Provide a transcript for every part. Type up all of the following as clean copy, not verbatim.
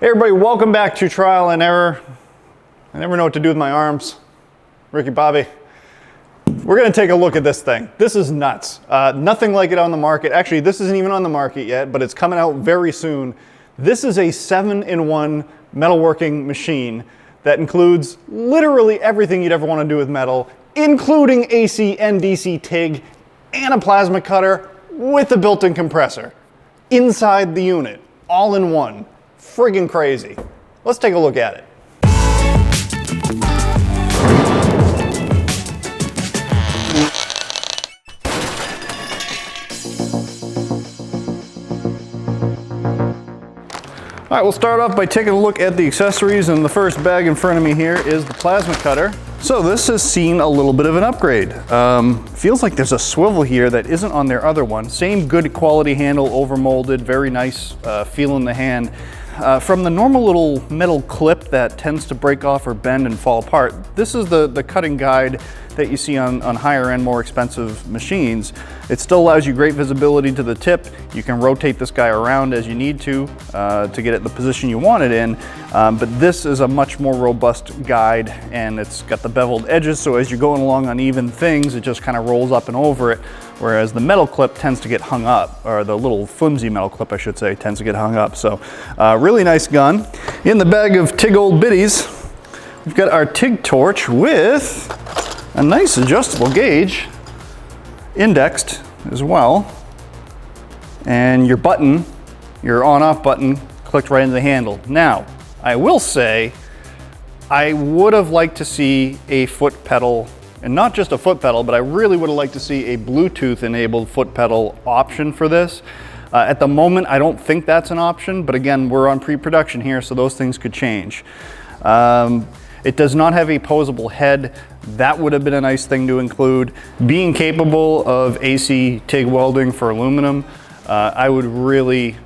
Hey everybody, welcome back to Trial and Error. I never know what to do with my arms. Ricky Bobby. We're gonna take a look at this thing. This is nuts. Nothing like it on the market. Actually, this isn't even on the market yet, but it's coming out very soon. This is a 7-in-1 metalworking machine that includes literally everything you'd ever wanna do with metal, including AC and DC TIG and a plasma cutter with a built-in compressor inside the unit, all in one. Friggin' crazy. Let's take a look at it. All right, we'll start off by taking a look at the accessories, and the first bag in front of me here is the plasma cutter. So this has seen a little bit of an upgrade. Feels like there's a swivel here that isn't on their other one. Same good quality handle, overmolded, very nice feel in the hand. From the normal little metal clip that tends to break off or bend and fall apart, this is the cutting guide that you see on higher end, more expensive machines. It still allows you great visibility to the tip. You can rotate this guy around as you need to get it the position you want it in. But this is a much more robust guide, and it's got the beveled edges, so as you're going along on even things, it just kind of rolls up and over it. Whereas the metal clip tends to get hung up, or the little flimsy metal clip, I should say, tends to get hung up. So really nice gun. In the bag of TIG old biddies, we've got our TIG torch with a nice adjustable gauge, indexed as well. And your button, your on-off button, clicked right into the handle. Now, I will say, I would have liked to see a foot pedal, and not just a foot pedal, but I really would have liked to see a Bluetooth enabled foot pedal option for this. At the moment, I don't think that's an option, but again, we're on pre-production here, so those things could change. It does not have a posable head. That would have been a nice thing to include. Being capable of AC TIG welding for aluminum, I would really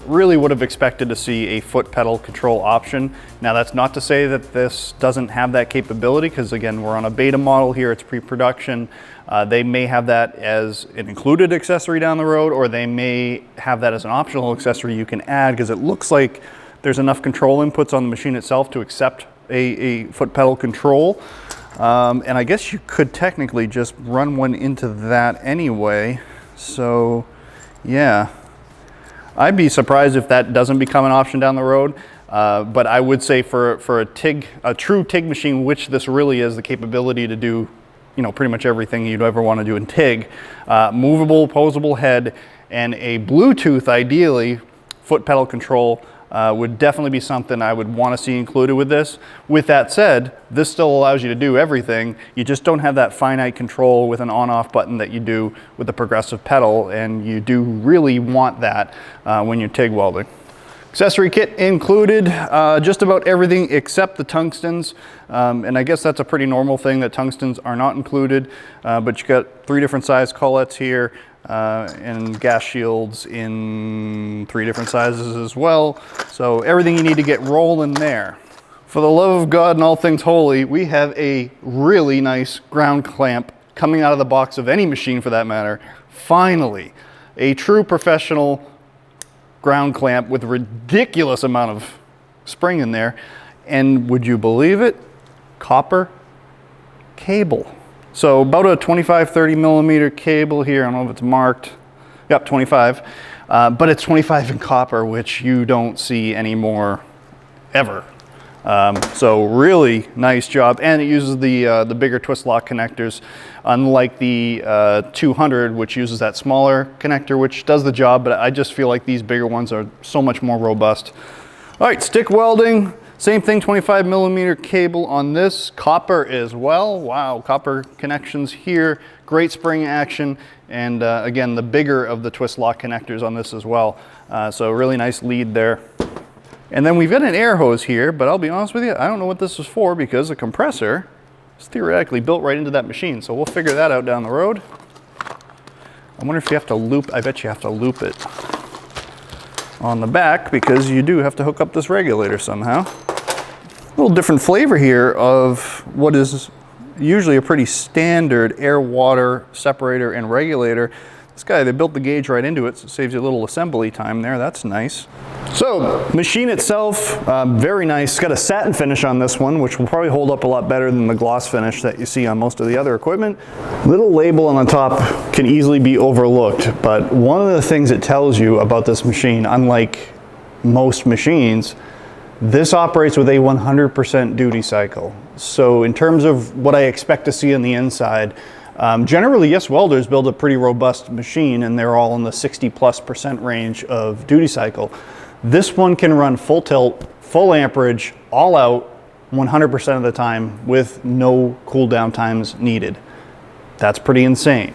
would have expected to see a foot pedal control option. Now that's not to say that this doesn't have that capability, because again, we're on a beta model here, it's pre-production. They may have that as an included accessory down the road, or they may have that as an optional accessory you can add, because it looks like there's enough control inputs on the machine itself to accept a foot pedal control. And I guess you could technically just run one into that anyway. So yeah. I'd be surprised if that doesn't become an option down the road, but I would say for a true TIG machine, which this really is, the capability to do, you know, pretty much everything you'd ever want to do in TIG, movable, posable head, and a Bluetooth, ideally, foot pedal control would definitely be something I would want to see included with this. With that said, this still allows you to do everything. You just don't have that finite control with an on-off button that you do with the progressive pedal, and you do really want that when you're TIG welding. Accessory kit included, just about everything except the tungstens. And I guess that's a pretty normal thing that tungstens are not included, but you got 3 different size collets here. And gas shields in 3 different sizes as well. So everything you need to get rolling there. For the love of God and all things holy, we have a really nice ground clamp coming out of the box of any machine for that matter. Finally, a true professional ground clamp with a ridiculous amount of spring in there. And would you believe it? Copper cable. So about a 25-30 millimeter cable here. I don't know if it's marked. Yep, 25. But it's 25 in copper, which you don't see anymore ever. So really nice job. And it uses the bigger twist lock connectors, unlike the 200, which uses that smaller connector, which does the job. But I just feel like these bigger ones are so much more robust. All right, stick welding. Same thing, 25 millimeter cable on this, copper as well. Wow, copper connections here, great spring action, and again, the bigger of the twist lock connectors on this as well. So really nice lead there. And then we've got an air hose here, but I'll be honest with you, I don't know what this is for, because the compressor is theoretically built right into that machine. So we'll figure that out down the road. I wonder if you have to loop, I bet you have to loop it on the back, because you do have to hook up this regulator somehow. A little different flavor here of what is usually a pretty standard air-water separator and regulator. This guy, they built the gauge right into it, so it saves you a little assembly time there. That's nice. So, machine itself, very nice. It's got a satin finish on this one, which will probably hold up a lot better than the gloss finish that you see on most of the other equipment. Little label on the top can easily be overlooked, but one of the things it tells you about this machine, unlike most machines, this operates with a 100% duty cycle. So in terms of what I expect to see on the inside, generally, Yeswelders build a pretty robust machine and they're all in the 60+% range of duty cycle. This one can run full tilt, full amperage, all out, 100% of the time with no cool down times needed. That's pretty insane.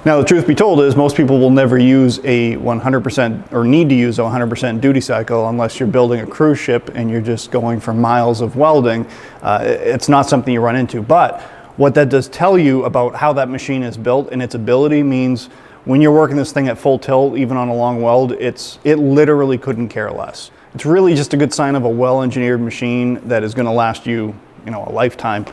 Now, the truth be told is most people will never use a 100% or need to use a 100% duty cycle unless you're building a cruise ship and you're just going for miles of welding. It's not something you run into, but what that does tell you about how that machine is built and its ability means when you're working this thing at full tilt, even on a long weld, it literally couldn't care less. It's really just a good sign of a well-engineered machine that is going to last you, a lifetime.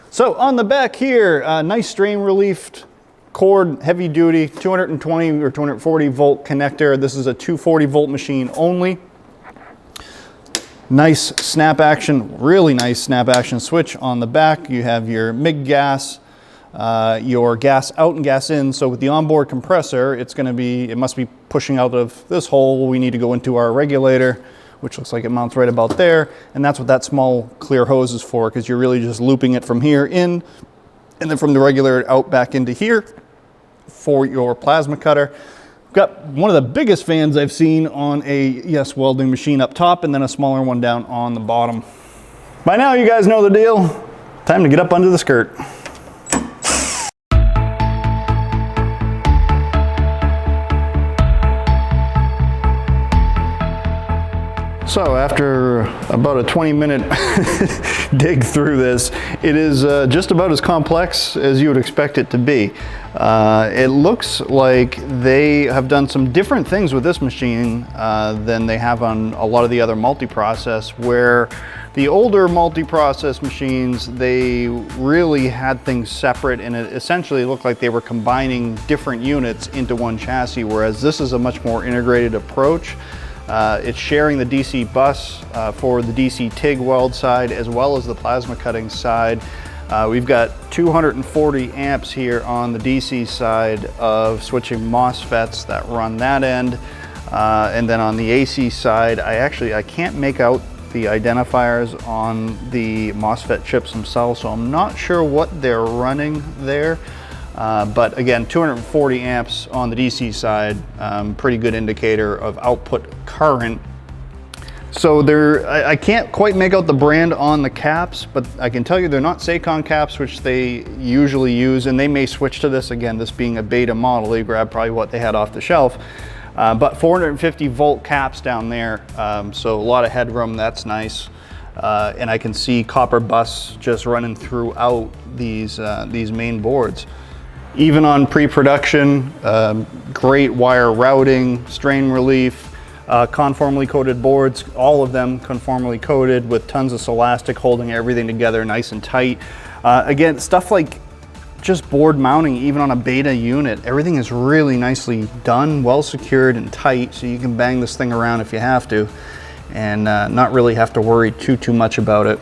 So on the back here, nice strain relief cord, heavy duty, 220 or 240 volt connector. This is a 240 volt machine only. Nice snap action, really nice snap action switch on the back. You have your MIG gas, your gas out and gas in. So with the onboard compressor, it must be pushing out of this hole. We need to go into our regulator, which looks like it mounts right about there. And that's what that small clear hose is for, because you're really just looping it from here in, and then from the regulator out back into here for your plasma cutter. We've got one of the biggest fans I've seen on a Yeswelding machine up top, and then a smaller one down on the bottom. By now you guys know the deal. Time to get up under the skirt. So after about a 20-minute dig through this, it is just about as complex as you would expect it to be. It looks like they have done some different things with this machine than they have on a lot of the other multi-process, where the older multi-process machines, they really had things separate, and it essentially looked like they were combining different units into one chassis, whereas this is a much more integrated approach. It's sharing the DC bus for the DC TIG weld side as well as the plasma cutting side. We've got 240 amps here on the DC side of switching MOSFETs that run that end. And then on the AC side, I can't make out the identifiers on the MOSFET chips themselves, so I'm not sure what they're running there. But again, 240 amps on the DC side, pretty good indicator of output current. So I can't quite make out the brand on the caps, but I can tell you they're not Sakon caps, which they usually use, and they may switch to this, again, this being a beta model. They grabbed probably what they had off the shelf. But 450 volt caps down there, so a lot of headroom, that's nice. And I can see copper bus just running throughout these main boards. Even on pre-production, great wire routing, strain relief, conformally coated boards, all of them conformally coated with tons of Solastic holding everything together nice and tight. Again, stuff like just board mounting, even on a beta unit, everything is really nicely done, well secured and tight, so you can bang this thing around if you have to, and not really have to worry too much about it.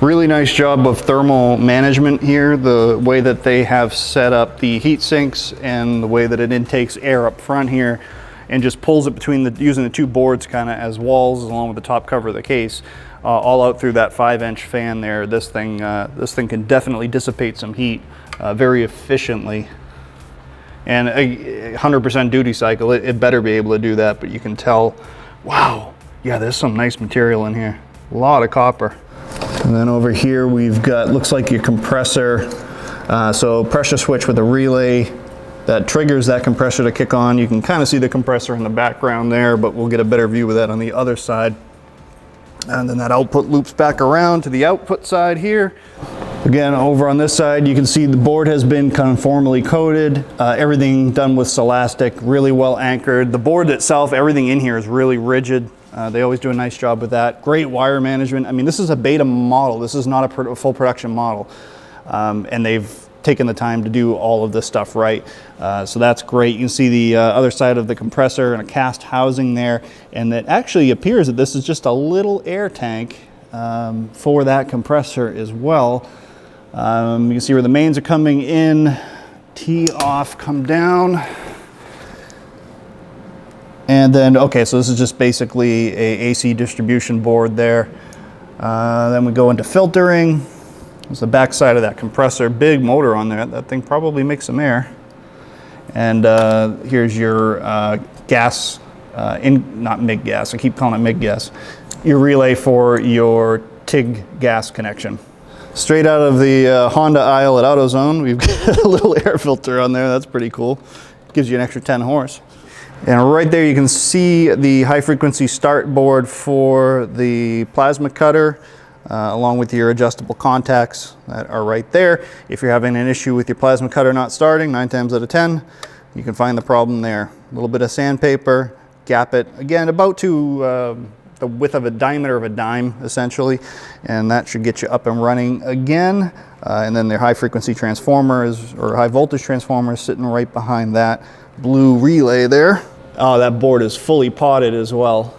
Really nice job of thermal management here, the way that they have set up the heat sinks and the way that it intakes air up front here and just pulls it between using the two boards kind of as walls along with the top cover of the case, all out through that 5-inch fan there. This thing can definitely dissipate some heat very efficiently. And a 100% duty cycle, it better be able to do that, but you can tell, wow, yeah, there's some nice material in here. A lot of copper. And then over here we've got, looks like your compressor. So pressure switch with a relay that triggers that compressor to kick on. You can kind of see the compressor in the background there, but we'll get a better view of that on the other side. And then that output loops back around to the output side here. Again, over on this side, you can see the board has been conformally coated. Everything done with Solastic, really well anchored. The board itself, everything in here is really rigid. They always do a nice job with that. Great wire management. I mean, this is a beta model. This is not a full production model. And they've taken the time to do all of this stuff right. So that's great. You can see the other side of the compressor and a cast housing there, and it actually appears that this is just a little air tank for that compressor as well. You can see where the mains are coming in, tee off, come down. And then, okay, so this is just basically a AC distribution board there. Then we go into filtering. It's the back side of that compressor, big motor on there. That thing probably makes some air. And here's your gas, not MIG gas, I keep calling it MIG gas. Your relay for your TIG gas connection. Straight out of the Honda aisle at AutoZone, we've got a little air filter on there. That's pretty cool. Gives you an extra 10 horse. And right there you can see the high frequency start board for the plasma cutter, along with your adjustable contacts that are right there. If you're having an issue with your plasma cutter not starting, 9 times out of 10, you can find the problem there. A little bit of sandpaper, gap it, again, about to the width of a diameter of a dime, essentially, and that should get you up and running again. And then their high frequency transformer or high voltage transformer is sitting right behind that blue relay there. Oh, that board is fully potted as well.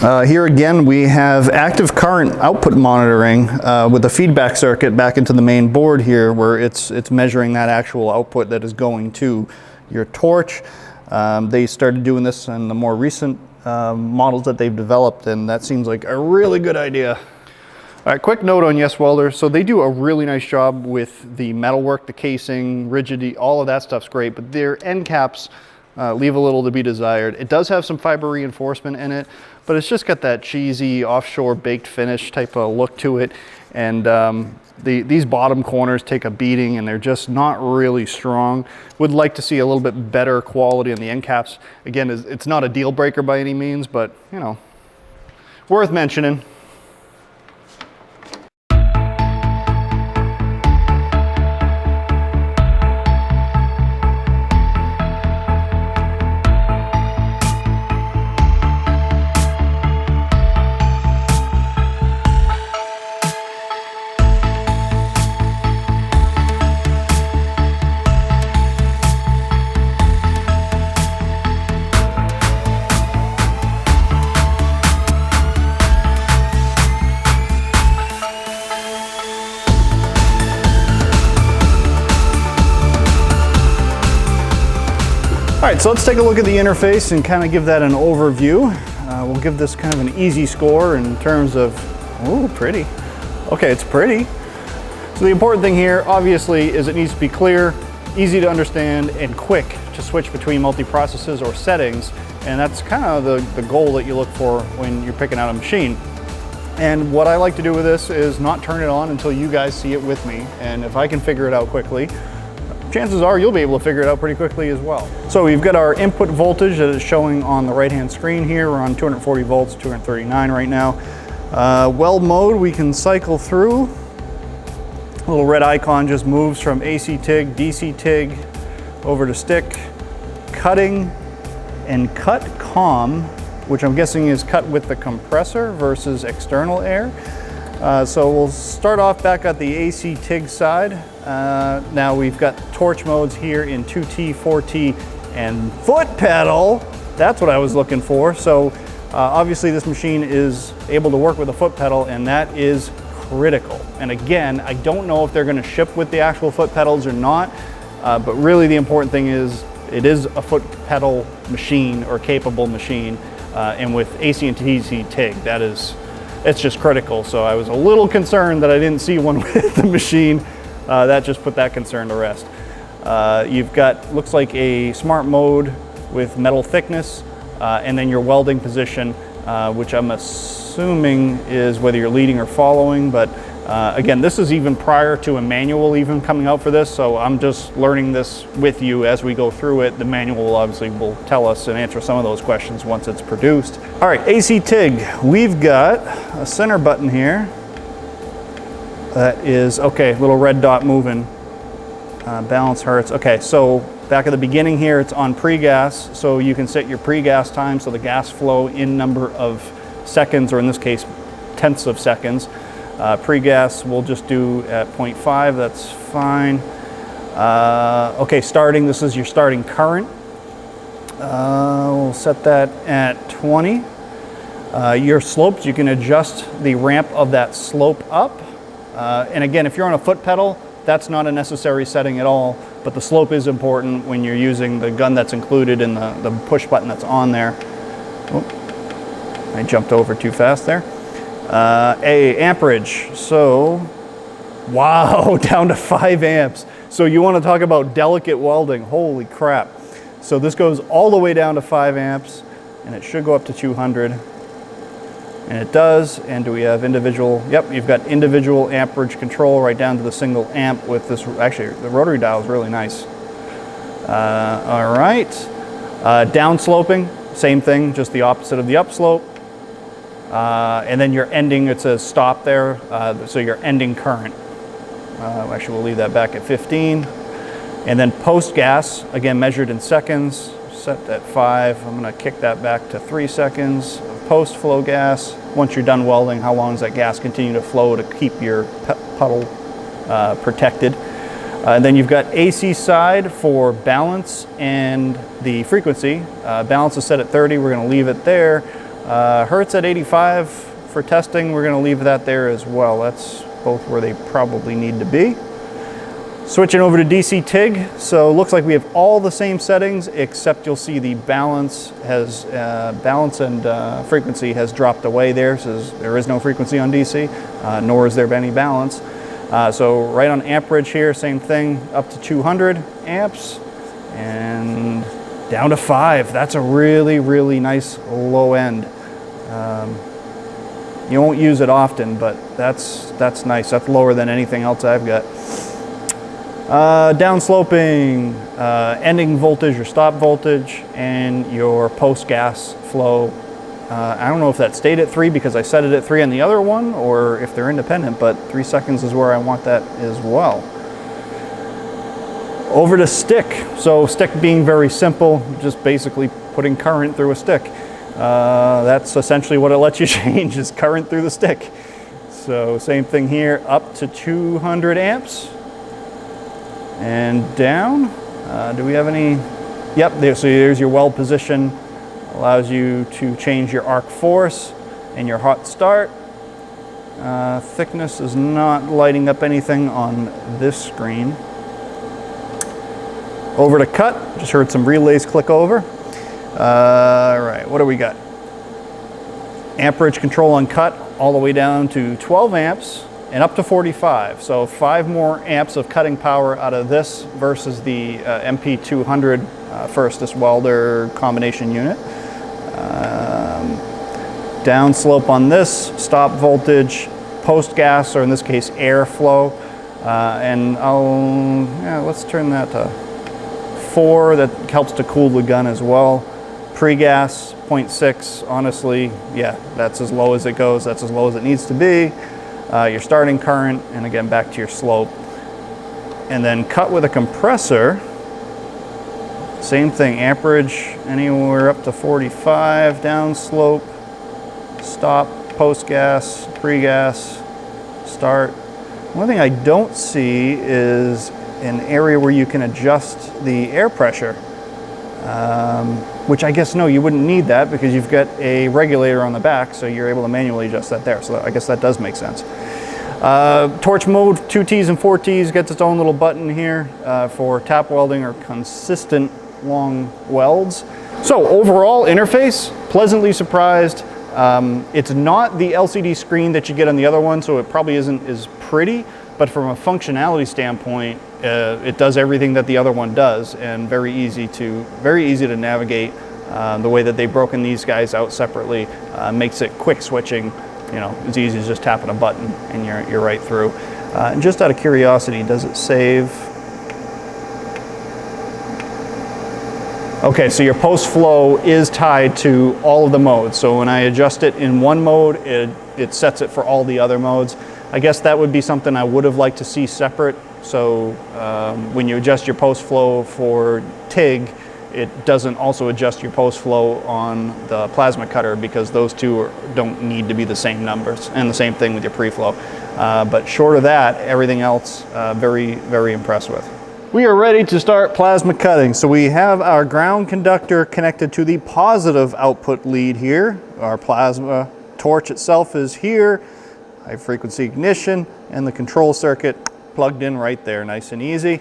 Here again we have active current output monitoring with a feedback circuit back into the main board here, where it's measuring that actual output that is going to your torch. They started doing this in the more recent models that they've developed, and that seems like a really good idea. All right, quick note on Yeswelder. So they do a really nice job with the metalwork, the casing, rigidity, all of that stuff's great, but their end caps leave a little to be desired. It does have some fiber reinforcement in it, but it's just got that cheesy offshore baked finish type of look to it. And these bottom corners take a beating, and they're just not really strong. Would like to see a little bit better quality on the end caps. Again, it's not a deal breaker by any means, but you know, worth mentioning. All right, so let's take a look at the interface and kind of give that an overview. We'll give this kind of an easy score in terms of, oh, pretty. Okay, it's pretty. So the important thing here, obviously, is it needs to be clear, easy to understand, and quick to switch between multi-processes or settings. And that's kind of the goal that you look for when you're picking out a machine. And what I like to do with this is not turn it on until you guys see it with me. And if I can figure it out quickly, chances are you'll be able to figure it out pretty quickly as well. So we've got our input voltage that is showing on the right-hand screen here. We're on 240 volts, 239 right now. Weld mode, we can cycle through. A little red icon just moves from AC TIG, DC TIG, over to stick, cutting, and cut COM, which I'm guessing is cut with the compressor versus external air. So we'll start off back at the AC TIG side. Now we've got torch modes here in 2T, 4T, and foot pedal. That's what I was looking for. So obviously this machine is able to work with a foot pedal, and that is critical. And again, I don't know if they're going to ship with the actual foot pedals or not, but really the important thing is it is a foot pedal machine or capable machine, and with AC and DC TIG, it's just critical. So I was a little concerned that I didn't see one with the machine. That just put that concern to rest. You've got, looks like a smart mode with metal thickness, and then your welding position, which I'm assuming is whether you're leading or following, but again, this is even prior to a manual even coming out for this, so I'm just learning this with you as we go through it. The manual obviously will tell us and answer some of those questions once it's produced. All right, AC TIG, we've got a center button here. That is, okay, little red dot moving. Balance hertz. Okay, so back at the beginning here, it's on pre-gas, so you can set your pre-gas time, so the gas flow in number of seconds, or in this case, tenths of seconds. Pre-gas we'll just do at 0.5, that's fine. Okay, starting, this is your starting current. We'll set that at 20. Your slopes, you can adjust the ramp of that slope up. And again, if you're on a foot pedal, that's not a necessary setting at all, but the slope is important when you're using the gun that's included in the push button that's on there. Oh, I jumped over too fast there. Amperage, so, wow, down to 5 amps. So you want to talk about delicate welding, holy crap. So this goes all the way down to 5 amps, and it should go up to 200. And it does. And do we have individual? Yep, you've got individual amperage control right down to the single amp with this. Actually, the rotary dial is really nice. All right. Down sloping, same thing, just the opposite of the upslope. And then your ending, it says stop there. So your ending current. Actually, we'll leave that back at 15. And then post gas, again, measured in seconds, set at 5. I'm going to kick that back to 3 seconds. Post flow gas, once you're done welding, how long does that gas continue to flow to keep your puddle protected? And then you've got AC side for balance and the frequency. Balance is set at 30, we're going to leave it there. Hertz at 85 for testing, we're going to leave that there as well. That's both where they probably need to be. Switching over to DC TIG, so it looks like we have all the same settings, except you'll see the balance has balance and frequency has dropped away there. So there is no frequency on DC, nor is there any balance. So right on amperage here, same thing, up to 200 amps and down to 5. That's a really, really nice low end. You won't use it often, but that's nice. That's lower than anything else I've got. Down sloping, ending voltage or stop voltage, and your post gas flow. I don't know if that stayed at 3 because I set it at 3 on the other one, or if they're independent, but 3 seconds is where I want that as well. Over to stick. So stick being very simple, just basically putting current through a stick. That's essentially what it lets you change, is current through the stick. So same thing here, up to 200 amps. And down. Do we have any? Yep, so there's your weld position. Allows you to change your arc force and your hot start. Thickness is not lighting up anything on this screen. Over to cut. Just heard some relays click over. All right, what do we got? Amperage control on cut all the way down to 12 amps. And up to 45, so 5 more amps of cutting power out of this versus the MP200 Firstis Welder combination unit. Down slope on this, stop voltage, post gas, or in this case airflow. And let's turn that to 4. That helps to cool the gun as well. Pre-gas 0.6. Honestly, yeah, that's as low as it goes. That's as low as it needs to be. Your starting current, and again back to your slope. And then cut with a compressor, same thing, amperage anywhere up to 45, down slope, stop, post gas, pre-gas, start. One thing I don't see is an area where you can adjust the air pressure, which I guess no, you wouldn't need that because you've got a regulator on the back, so you're able to manually adjust that there. So I guess that does make sense. Torch mode, 2Ts and 4Ts, gets its own little button here for tap welding or consistent long welds. So overall interface, pleasantly surprised. It's not the LCD screen that you get on the other one, so it probably isn't as pretty, but from a functionality standpoint, it does everything that the other one does, and very easy to navigate. The way that they've broken these guys out separately makes it quick switching. You know, it's easy as just tapping a button and you're right through. And just out of curiosity, does it save? Okay, so your post flow is tied to all of the modes. So when I adjust it in one mode, it sets it for all the other modes. I guess that would be something I would have liked to see separate. So when you adjust your post flow for TIG, it doesn't also adjust your post flow on the plasma cutter because those two don't need to be the same numbers, and the same thing with your pre-flow. But short of that, everything else, very, very impressed with. We are ready to start plasma cutting. So we have our ground conductor connected to the positive output lead here. Our plasma torch itself is here, high frequency ignition, and the control circuit plugged in right there, nice and easy.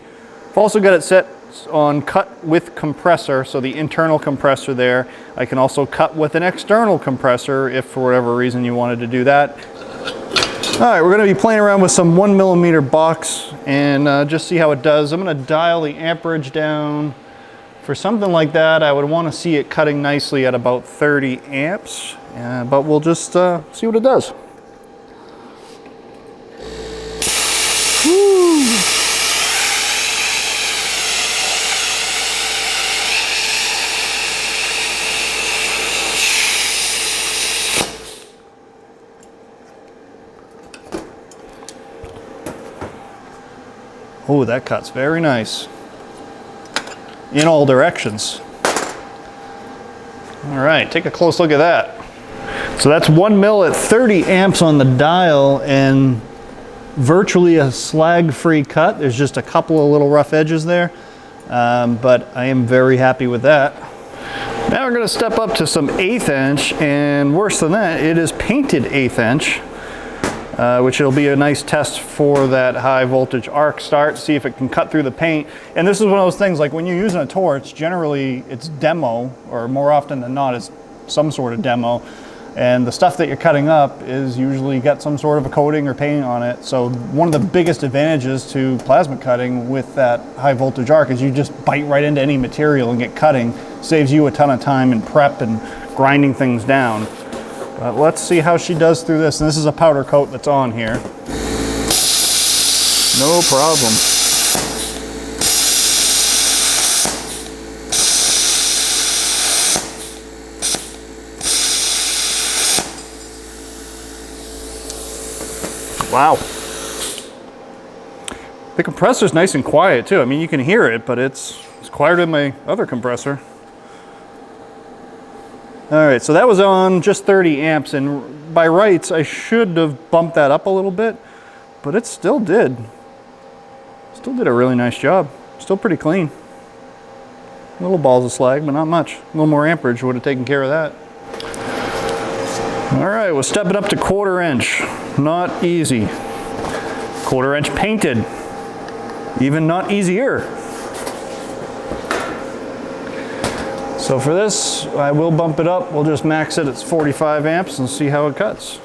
I've also got it set on cut with compressor, so the internal compressor there. I can also cut with an external compressor if for whatever reason you wanted to do that. All right, we're going to be playing around with some 1mm box and just see how it does. I'm going to dial the amperage down. For something like that, I would want to see it cutting nicely at about 30 amps, but we'll just see what it does. Woo. Oh, that cuts very nice. In all directions. All right, take a close look at that. So that's 1 mil at 30 amps on the dial and virtually a slag-free cut. There's just a couple of little rough edges there, but I am very happy with that. Now we're going to step up to some 1/8 inch, and worse than that, it is painted 1/8 inch. Which will be a nice test for that high voltage arc start, see if it can cut through the paint. And this is one of those things, like when you're using a torch, generally it's demo, or more often than not it's some sort of demo. And the stuff that you're cutting up is usually got some sort of a coating or paint on it. So one of the biggest advantages to plasma cutting with that high voltage arc is you just bite right into any material and get cutting. Saves you a ton of time and prep and grinding things down. But let's see how she does through this. And this is a powder coat that's on here. No problem. Wow. The compressor's nice and quiet too. I mean, you can hear it, but it's quieter than my other compressor. All right, so that was on just 30 amps, and by rights, I should have bumped that up a little bit, but it still did. Still did a really nice job. Still pretty clean. Little balls of slag, but not much. A little more amperage would have taken care of that. All right, we'll step it up to 1/4 inch. Not easy. 1/4 inch painted. Even not easier. So for this, I will bump it up. We'll just max it at 45 amps and see how it cuts.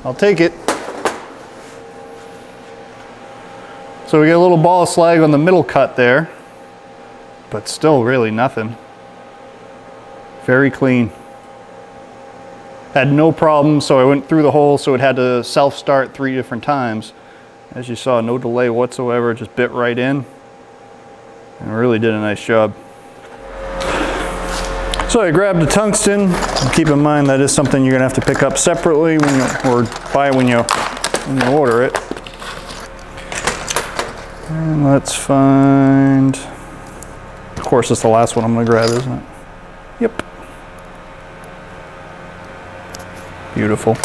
I'll take it. So we get a little ball of slag on the middle cut there, but still really nothing. Very clean. Had no problem, so I went through the hole, so it had to self-start 3 different times. As you saw, no delay whatsoever, just bit right in, and really did a nice job. So I grabbed the tungsten. Keep in mind that is something you're gonna have to pick up separately when you, or buy when you order it. And let's find, of course it's the last one I'm gonna grab, isn't it? Yep. Beautiful.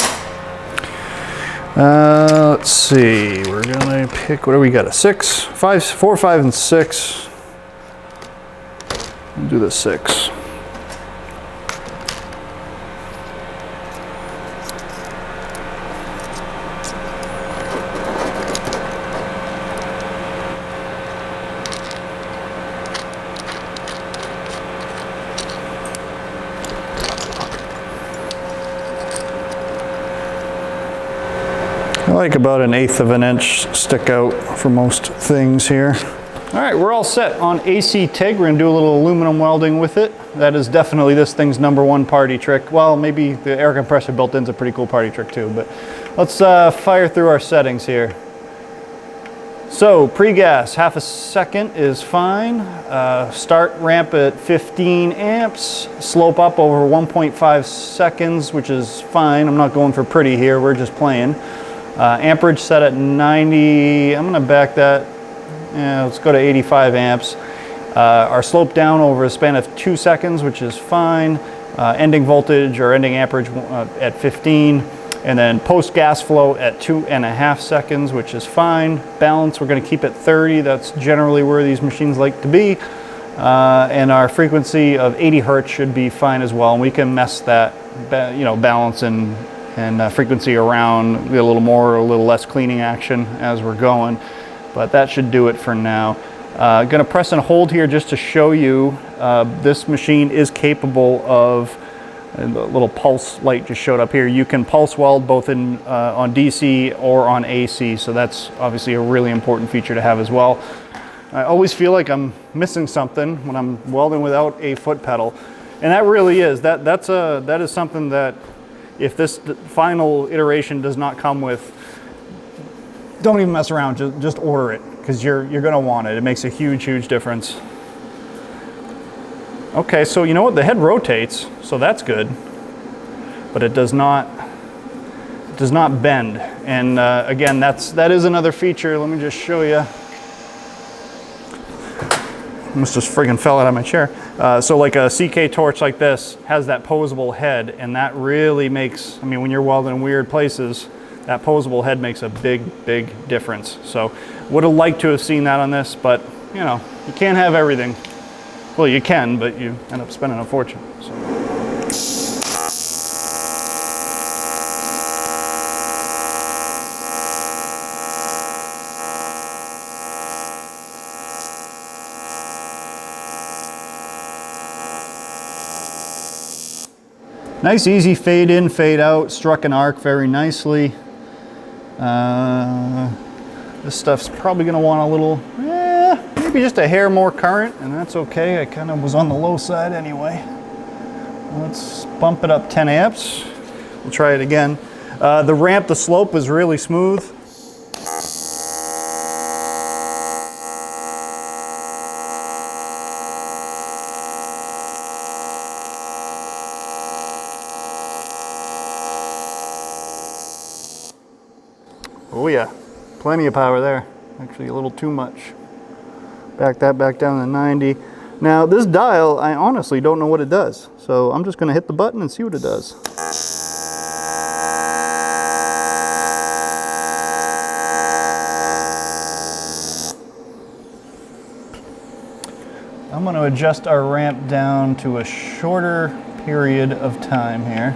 Let's see, we're gonna pick, what do we got, a 6? 5, 4, 5, and 6. We'll do the 6. I like about 1/8 of an inch stick out for most things here. All right, we're all set on AC TIG. We're gonna do a little aluminum welding with it. That is definitely this thing's #1 party trick. Well, maybe the air compressor built-in's a pretty cool party trick too, but let's fire through our settings here. So pre-gas, half a second is fine. Start ramp at 15 amps, slope up over 1.5 seconds, which is fine. I'm not going for pretty here, we're just playing. Amperage set at 90, I'm gonna back that, yeah, let's go to 85 amps. Our slope down over a span of 2 seconds, which is fine. Ending voltage or ending amperage at 15. And then post gas flow at 2.5 seconds, which is fine. Balance, we're gonna keep at 30. That's generally where these machines like to be. And our frequency of 80 Hertz should be fine as well. And we can mess that, balance and frequency around, get a little more or a little less cleaning action as we're going. But that should do it for now. Gonna press and hold here just to show you this machine is capable of, and the little pulse light just showed up here. You can pulse weld both in on DC or on AC, so that's obviously a really important feature to have as well. I always feel like I'm missing something when I'm welding without a foot pedal, and that really is. That is something that if this final iteration does not come with, don't even mess around. Just order it because you're gonna want it. It makes a huge difference. Okay, so you know what? The head rotates, so that's good, but it does not bend. And again, that is another feature. Let me just show you. Almost just friggin' fell out of my chair. So like a CK torch like this has that posable head, and that really makes, I mean, when you're welding in weird places, that posable head makes a big difference. So would have liked to have seen that on this, but you know, you can't have everything. Well, you can, but you end up spending a fortune. So. Nice, easy fade in, fade out. Struck an arc very nicely. This stuff's probably gonna want a little, maybe just a hair more current, and that's okay. I kind of was on the low side anyway. Let's bump it up 10 amps. We'll try it again. The ramp, the slope was really smooth. Oh yeah, plenty of power there. Actually a little too much. Back that back down to 90. Now this dial, I honestly don't know what it does. So I'm just gonna hit the button and see what it does. I'm gonna adjust our ramp down to a shorter period of time here.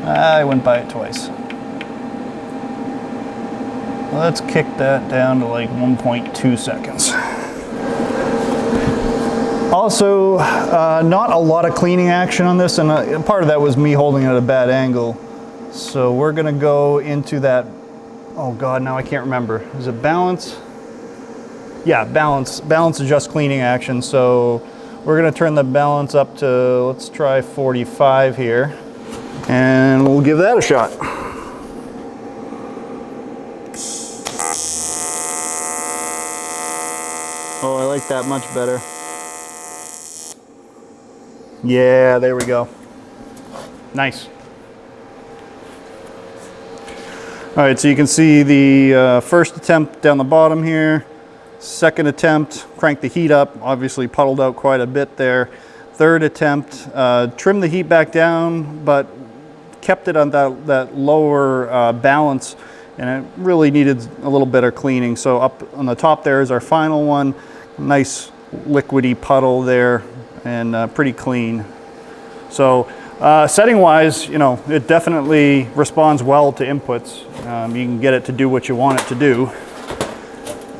I went by it twice. Let's kick that down to like 1.2 seconds. Also, not a lot of cleaning action on this, and part of that was me holding it at a bad angle. So we're gonna go into that, oh God, now I can't remember. Is it balance? Yeah, balance adjust cleaning action. So we're gonna turn the balance up to, let's try 45 here, and we'll give that a shot. Oh, I like that much better. Yeah, there we go. Nice. All right, so you can see the first attempt down the bottom here. Second attempt, crank the heat up. Obviously puddled out quite a bit there. Third attempt, trimmed the heat back down, but kept it on that lower balance, and it really needed a little better cleaning. So up on the top there is our final one. Nice liquidy puddle there, and pretty clean. So setting wise, you know, it definitely responds well to inputs. You can get it to do what you want it to do,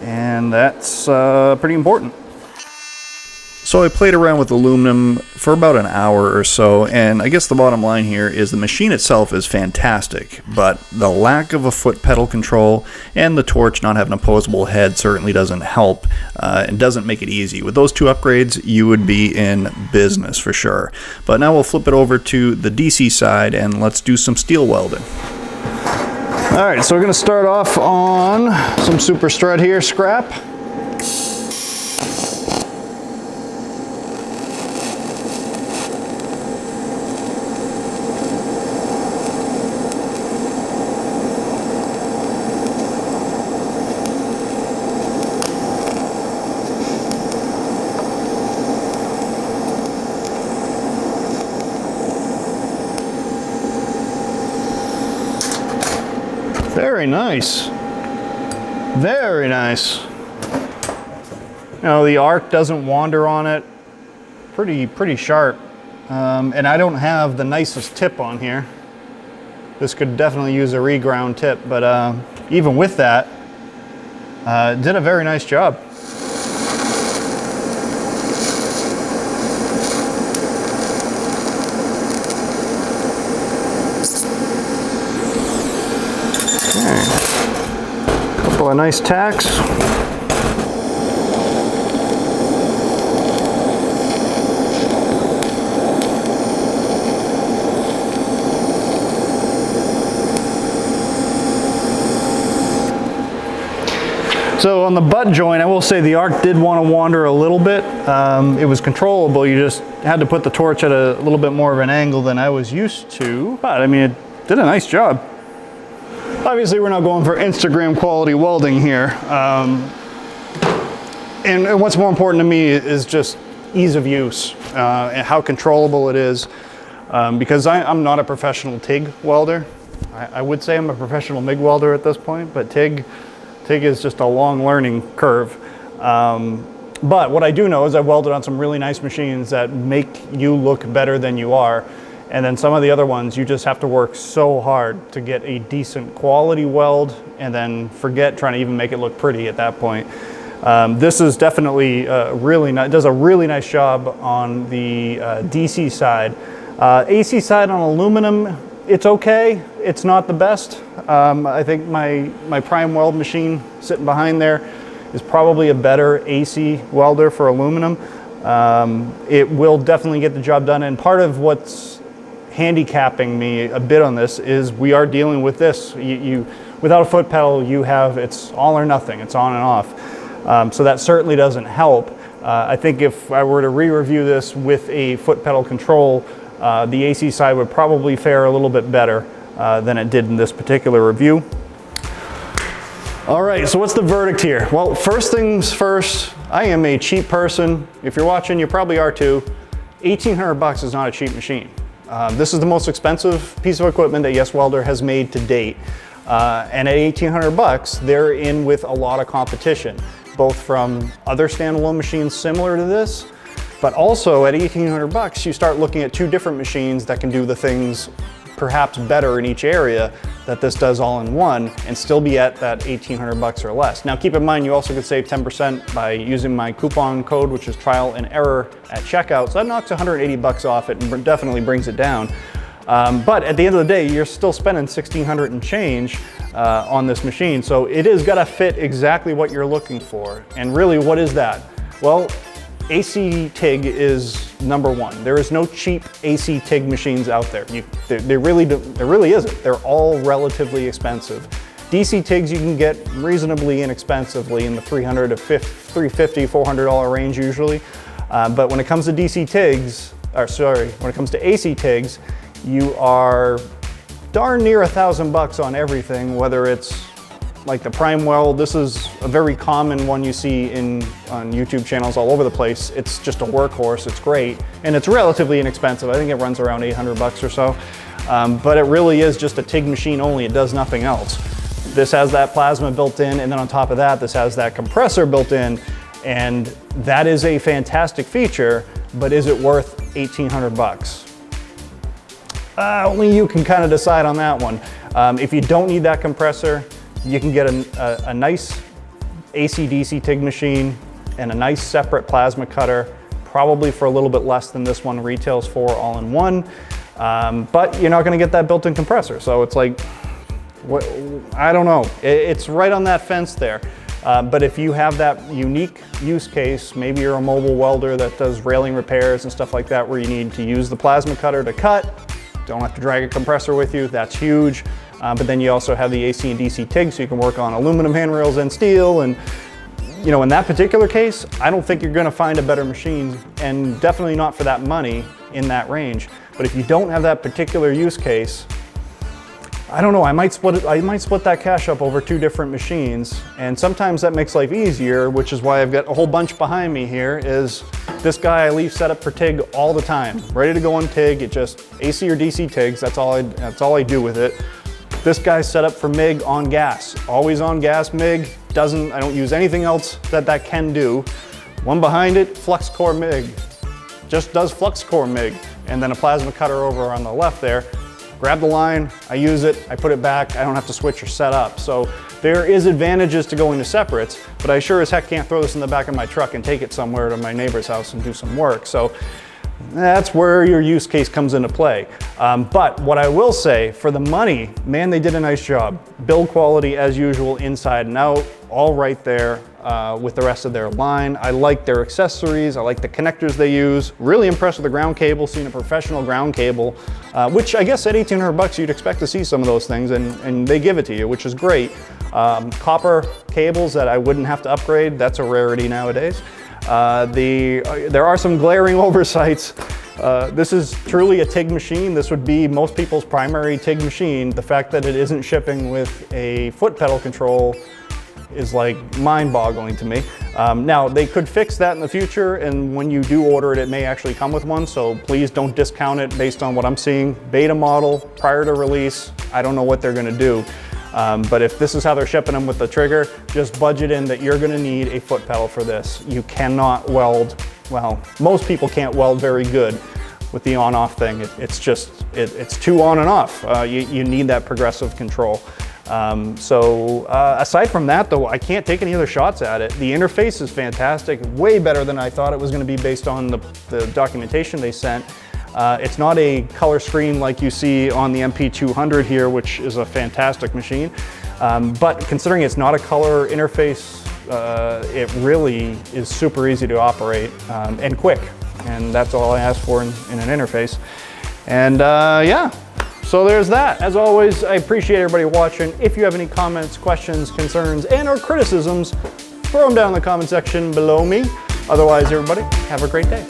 and that's pretty important. So I played around with aluminum for about an hour or so, and I guess the bottom line here is the machine itself is fantastic, but the lack of a foot pedal control and the torch not having a opposable head certainly doesn't help and doesn't make it easy. With those two upgrades, you would be in business for sure. But now we'll flip it over to the DC side and let's do some steel welding. All right, so we're gonna start off on some super strut here, scrap. Very nice. Very nice. You know, the arc doesn't wander on it. Pretty sharp. And I don't have the nicest tip on here. This could definitely use a reground tip, but even with that, did a very nice job. Couple of nice tacks. So on the butt joint, I will say the arc did want to wander a little bit. It was controllable. You just had to put the torch at a little bit more of an angle than I was used to. But I mean, it did a nice job. Obviously, we're not going for Instagram quality welding here. And what's more important to me is just ease of use and how controllable it is. Because I'm not a professional TIG welder. I would say I'm a professional MIG welder at this point, but TIG is just a long learning curve. But what I do know is I've welded on some really nice machines that make you look better than you are. And then some of the other ones, you just have to work so hard to get a decent quality weld and then forget trying to even make it look pretty at that point. This is definitely really nice, does a really nice job on the DC side. AC side on aluminum, it's okay. It's not the best. I think my prime weld machine sitting behind there is probably a better AC welder for aluminum. It will definitely get the job done. And part of what's handicapping me a bit on this is we are dealing with this. Without a foot pedal, it's all or nothing. It's on and off. So that certainly doesn't help. I think if I were to re-review this with a foot pedal control, the AC side would probably fare a little bit better than it did in this particular review. All right, so what's the verdict here? Well, first things first, I am a cheap person. If you're watching, you probably are too. 1,800 bucks is not a cheap machine. This is the most expensive piece of equipment that Yeswelder has made to date. And at 1,800 bucks, they're in with a lot of competition, both from other standalone machines similar to this, but also at 1,800 bucks, you start looking at two different machines that can do the things perhaps better in each area that this does all in one and still be at that 1,800 bucks or less. Now keep in mind, you also could save 10% by using my coupon code, which is trial and error at checkout. So that knocks 180 bucks off it and definitely brings it down. But at the end of the day, you're still spending 1,600 and change on this machine. So it is gotta fit exactly what you're looking for. And really, what is that? Well, AC TIG is number one. There is no cheap AC TIG machines out there. There really isn't. They're all relatively expensive. DC TIGs you can get reasonably inexpensively in the $300 to $350, $400 range usually. But when it comes to DC TIGs, when it comes to AC TIGs, you are darn near $1,000 on everything, whether it's like the prime weld. This is a very common one you see on YouTube channels all over the place. It's just a workhorse, it's great, and it's relatively inexpensive. I think it runs around 800 bucks or so. But it really is just a TIG machine only, it does nothing else. This has that plasma built in, and then on top of that, this has that compressor built in, and that is a fantastic feature, but is it worth 1,800 bucks? Only you can kind of decide on that one. If you don't need that compressor, you can get a nice AC/DC TIG machine and a nice separate plasma cutter, probably for a little bit less than this one retails for all in one. But you're not gonna get that built-in compressor. So it's like, I don't know. It's right on that fence there. But if you have that unique use case, maybe you're a mobile welder that does railing repairs and stuff like that where you need to use the plasma cutter to cut, don't have to drag a compressor with you, that's huge. but then you also have the AC and DC TIG, so you can work on aluminum handrails and steel. And you know, in that particular case, I don't think you're going to find a better machine, and definitely not for that money in that range. But if you don't have that particular use case, I don't know, I might split that cash up over 2 different machines, and sometimes that makes life easier, which is why I've got a whole bunch behind me here. Is this guy I leave set up for TIG all the time, ready to go on TIG. It just AC or DC TIGs, that's all I do with it. This guy's set up for MIG on gas, always on gas MIG. I don't use anything else that can do. One behind it, flux core MIG, just does flux core MIG, and then a plasma cutter over on the left there. Grab the line, I use it, I put it back, I don't have to switch or set up. So there is advantages to going to separates, but I sure as heck can't throw this in the back of my truck and take it somewhere to my neighbor's house and do some work. So that's where your use case comes into play. But what I will say, for the money, man, they did a nice job. Build quality as usual, inside and out, all right there with the rest of their line. I like their accessories, I like the connectors they use. Really impressed with the ground cable, seeing a professional ground cable, which I guess at 1,800 bucks you'd expect to see some of those things, and they give it to you, which is great. Copper cables that I wouldn't have to upgrade, that's a rarity nowadays. There are some glaring oversights. This is truly a TIG machine. This would be most people's primary TIG machine. The fact that it isn't shipping with a foot pedal control is like mind-boggling to me. Now, they could fix that in the future, and when you do order it, it may actually come with one, so please don't discount it based on what I'm seeing. Beta model, prior to release, I don't know what they're gonna do. But if this is how they're shipping them with the trigger, just budget in that you're gonna need a foot pedal for this. You cannot weld, well, most people can't weld very good with the on-off thing. It's too on and off. You need that progressive control. Aside from that though, I can't take any other shots at it. The interface is fantastic, way better than I thought it was gonna be based on the documentation they sent. It's not a color screen like you see on the MP200 here, which is a fantastic machine. But considering it's not a color interface, it really is super easy to operate and quick. And that's all I ask for in an interface. And yeah, so there's that. As always, I appreciate everybody watching. If you have any comments, questions, concerns, and/or criticisms, throw them down in the comment section below me. Otherwise, everybody, have a great day.